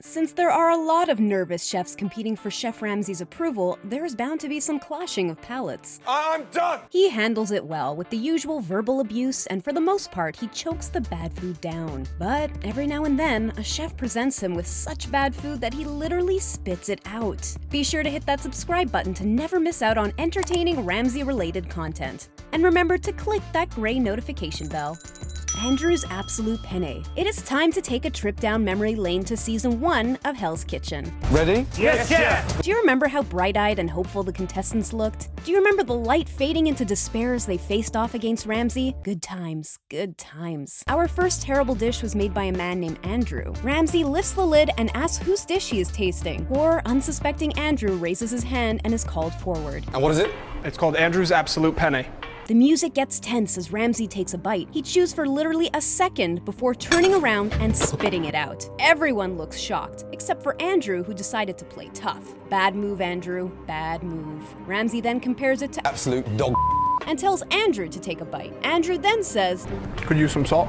Since there are a lot of nervous chefs competing for Chef Ramsay's approval, there's bound to be some clashing of palates. I'm done! He handles it well with the usual verbal abuse, and for the most part, he chokes the bad food down. But every now and then, a chef presents him with such bad food that he literally spits it out. Be sure to hit that subscribe button to never miss out on entertaining Ramsay-related content. And remember to click that gray notification bell. Andrew's Absolute Penne. It is time to take a trip down memory lane to season 1 of Hell's Kitchen. Ready? Yes, Chef! Do you remember how bright-eyed and hopeful the contestants looked? Do you remember the light fading into despair as they faced off against Ramsay? Good times, good times. Our first terrible dish was made by a man named Andrew. Ramsay lifts the lid and asks whose dish he is tasting. Poor, unsuspecting Andrew raises his hand and is called forward. And what is it? It's called Andrew's Absolute Penne. The music gets tense as Ramsay takes a bite. He chews for literally a second before turning around and spitting it out. Everyone looks shocked, except for Andrew, who decided to play tough. Bad move, Andrew. Bad move. Ramsay then compares it to Absolute dog. and tells Andrew to take a bite. Andrew then says, Could use some salt.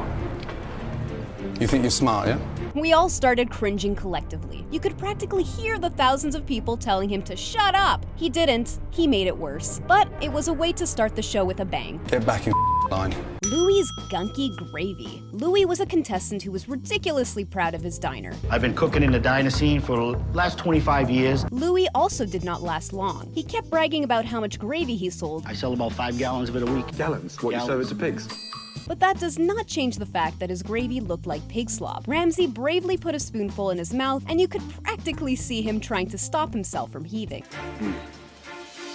You think you're smart, yeah? we all started cringing collectively. You could practically hear the thousands of people telling him to shut up. He didn't. He made it worse. But it was a way to start the show with a bang. Get back in line. Louie's Gunky Gravy. Louie was a contestant who was ridiculously proud of his diner. I've been cooking in the diner scene for the last 25 years. Louie also did not last long. He kept bragging about how much gravy he sold, I sell about 5 gallons of it a week. Gallons? What, you serve it to pigs? but that does not change the fact that his gravy looked like pig slop. Ramsay bravely put a spoonful in his mouth, and you could practically see him trying to stop himself from heaving.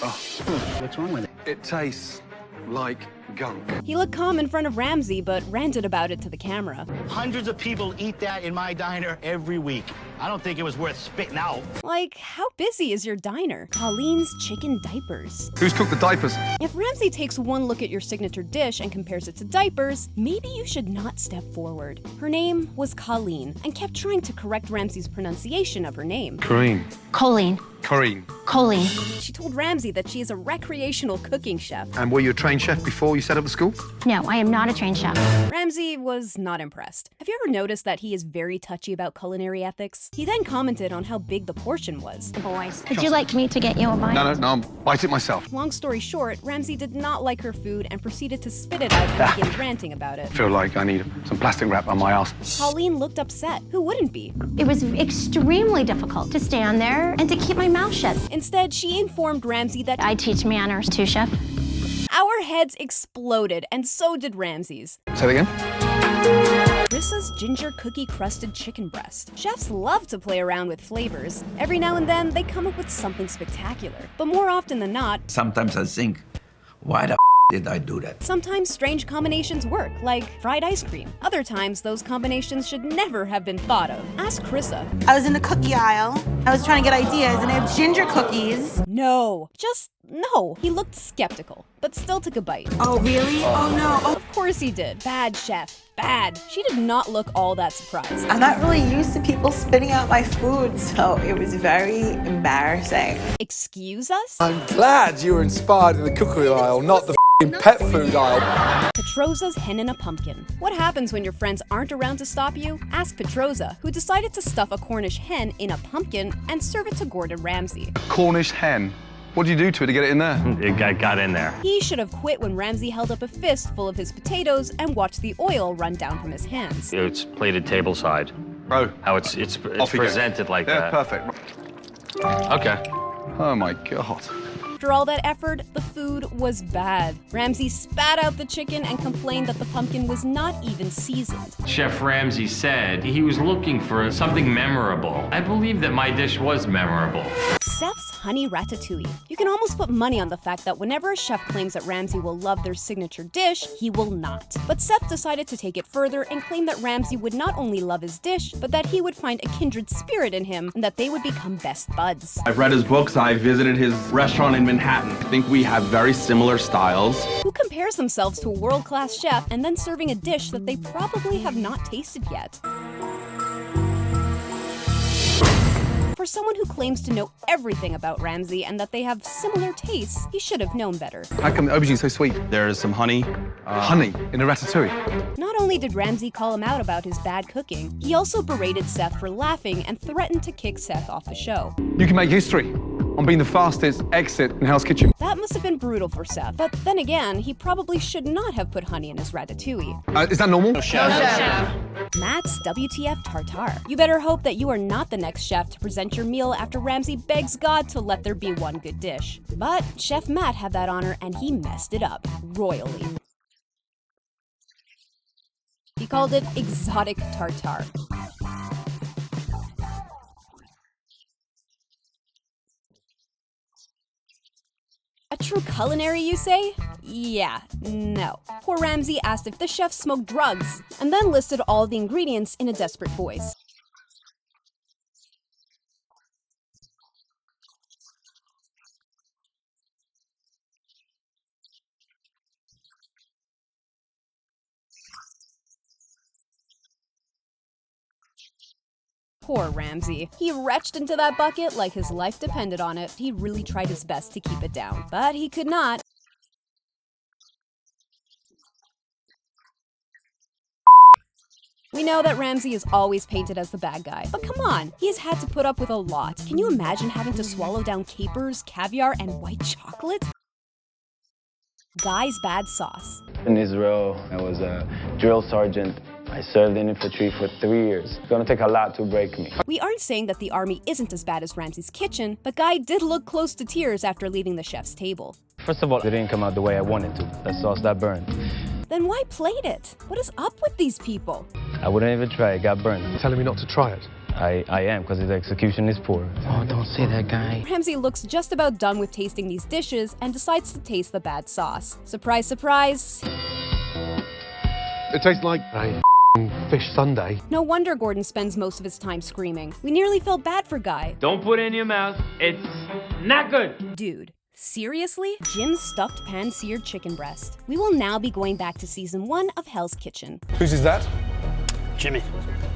What's wrong with it? It tastes like gunk. He looked calm in front of Ramsay, but ranted about it to the camera. Hundreds of people eat that in my diner every week. I don't think it was worth spitting out. Like, how busy is your diner? Colleen's Chicken Diapers. Who's cooked the diapers? If Ramsay takes one look at your signature dish and compares it to Diapers, maybe you should not step forward. Her name was Colleen, and kept trying to correct Ramsay's pronunciation of her name. Colleen. Colleen. Colleen. She told Ramsay that she is a recreational cooking chef. And were you a trained chef before you set up the school? No, I am not a trained chef. Ramsay was not impressed. Have you ever noticed that he is very touchy about culinary ethics? He then commented on how big the portion was. Boys, would you like me to get you a bite? No, I'll bite it myself. Long story short, Ramsay did not like her food and proceeded to spit it out and begin ranting about it. I feel like I need some plastic wrap on my ass. Colleen looked upset. Who wouldn't be? It was extremely difficult to stand there and to keep my mouth shut. Instead, she informed Ramsay that I teach manners too, Chef. our heads exploded, and so did Ramsay's. Say it again. Chrissa's ginger cookie crusted chicken breast. Chefs love to play around with flavors. Every now and then, they come up with something spectacular. But more often than not, sometimes I think, why the did I do that? sometimes strange combinations work, like fried ice cream. Other times, those combinations should never have been thought of. Ask Chrissa. I was in the cookie aisle. I was trying to get ideas, and I have ginger cookies. No. Just no. He looked skeptical, but still took a bite. Oh, really? Oh, no. Oh, Of course he did. Bad, chef. Bad. She did not look all that surprised. I'm not really used to people spitting out my food, so it was very embarrassing. Excuse us? I'm glad you were inspired in the cookery aisle, not the pet food aisle. Petrozza's Hen-in-a-pumpkin. What happens when your friends aren't around to stop you? Ask Petrozza, who decided to stuff a Cornish hen in a pumpkin and serve it to Gordon Ramsay. Cornish hen. What did you do to it to get it in there? It got in there. He should have quit when Ramsay held up a fist full of his potatoes and watched the oil run down from his hands. It's plated tableside. Bro. How it's Off you go. presented like Yeah, that. perfect. Okay. Oh my God. After all that effort, the food was bad. Ramsay spat out the chicken and complained that the pumpkin was not even seasoned. Chef Ramsay said he was looking for something memorable. I believe that my dish was memorable. Seth's honey ratatouille. You can almost put money on the fact that whenever a chef claims that Ramsay will love their signature dish, he will not. But Seth decided to take it further and claim that Ramsay would not only love his dish, but that he would find a kindred spirit in him and that they would become best buds. I've read his books. I visited his restaurant in Manhattan. I think we have very similar styles. Who compares themselves to a world-class chef and then serving a dish that they probably have not tasted yet? For someone who claims to know everything about Ramsay and that they have similar tastes, he should have known better. How come the aubergine's so sweet? There's some honey. Honey in a ratatouille. Not only did Ramsay call him out about his bad cooking, he also berated Seth for laughing and threatened to kick Seth off the show. You can make history on being the fastest exit in Hell's Kitchen. That must have been brutal for Seth, but then again, he probably should not have put honey in his ratatouille. Is that normal? No, chef. Matt's WTF Tartar. You better hope that you are not the next chef to present your meal after Ramsay begs God to let there be one good dish. But Chef Matt had that honor and he messed it up royally. He called it exotic tartar. A true culinary, you say? Yeah, no. Poor Ramsay asked if the chef smoked drugs, and then listed all the ingredients in a desperate voice. Poor Ramsay. He retched into that bucket like his life depended on it. He really tried his best to keep it down, but he could not. We know that Ramsay is always painted as the bad guy, but come on, he has had to put up with a lot. Can you imagine having to swallow down capers, caviar, and white chocolate? Guy's bad sauce. In Israel, I was a drill sergeant. I served in infantry for 3 years. It's gonna take a lot to break me. We aren't saying that the army isn't as bad as Ramsay's kitchen, but Guy did look close to tears after leaving the chef's table. First of all, it didn't come out the way I wanted to. That sauce, that burned. Then why plate it? What is up with these people? I wouldn't even try, it got burned. You're telling me not to try it? I am, because his execution is poor. Oh, don't say that, guy. Ramsay looks just about done with tasting these dishes and decides to taste the bad sauce. Surprise, surprise. It tastes like a fish sundae. No wonder Gordon spends most of his time screaming. We nearly felt bad for Guy. Don't put it in your mouth. It's not good. Dude. Seriously? Jim's stuffed pan-seared chicken breast. We will now be going back to season 1 of Hell's Kitchen. Whose is that? Jimmy.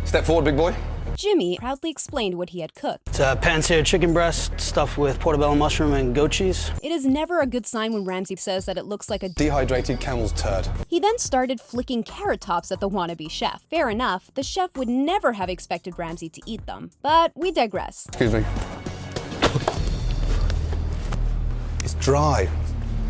Step forward, big boy. Jimmy proudly explained what he had cooked. It's a pan-seared chicken breast stuffed with portobello mushroom and goat cheese. It is never a good sign when Ramsay says that it looks like a Dehydrated camel's turd. He then started flicking carrot tops at the wannabe chef. Fair enough, the chef would never have expected Ramsay to eat them. But we digress. Excuse me. It's dry.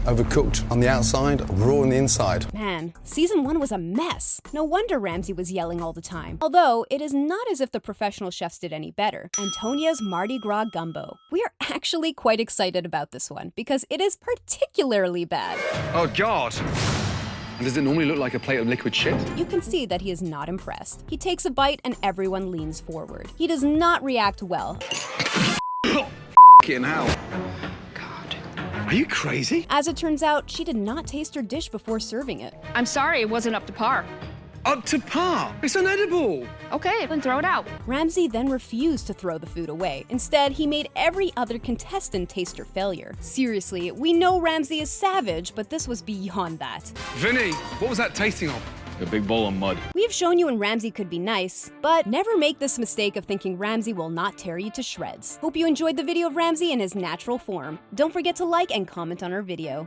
Overcooked on the outside, raw on the inside. Man, season 1 was a mess. No wonder Ramsay was yelling all the time. Although, it is not as if the professional chefs did any better. Antonia's Mardi Gras Gumbo. We are actually quite excited about this one, because it is particularly bad. Oh, God. And does it normally look like a plate of liquid shit? You can see that he is not impressed. He takes a bite and everyone leans forward. He does not react well. In hell. Are you crazy? As it turns out, she did not taste her dish before serving it. I'm sorry, it wasn't up to par. Up to par? It's unedible. Okay, then throw it out. Ramsay then refused to throw the food away. Instead, he made every other contestant taste her failure. Seriously, we know Ramsay is savage, but this was beyond that. Vinny, what was that tasting of? A big bowl of mud. We have shown you when Ramsay could be nice, but never make this mistake of thinking Ramsay will not tear you to shreds. Hope you enjoyed the video of Ramsay in his natural form. Don't forget to like and comment on our video.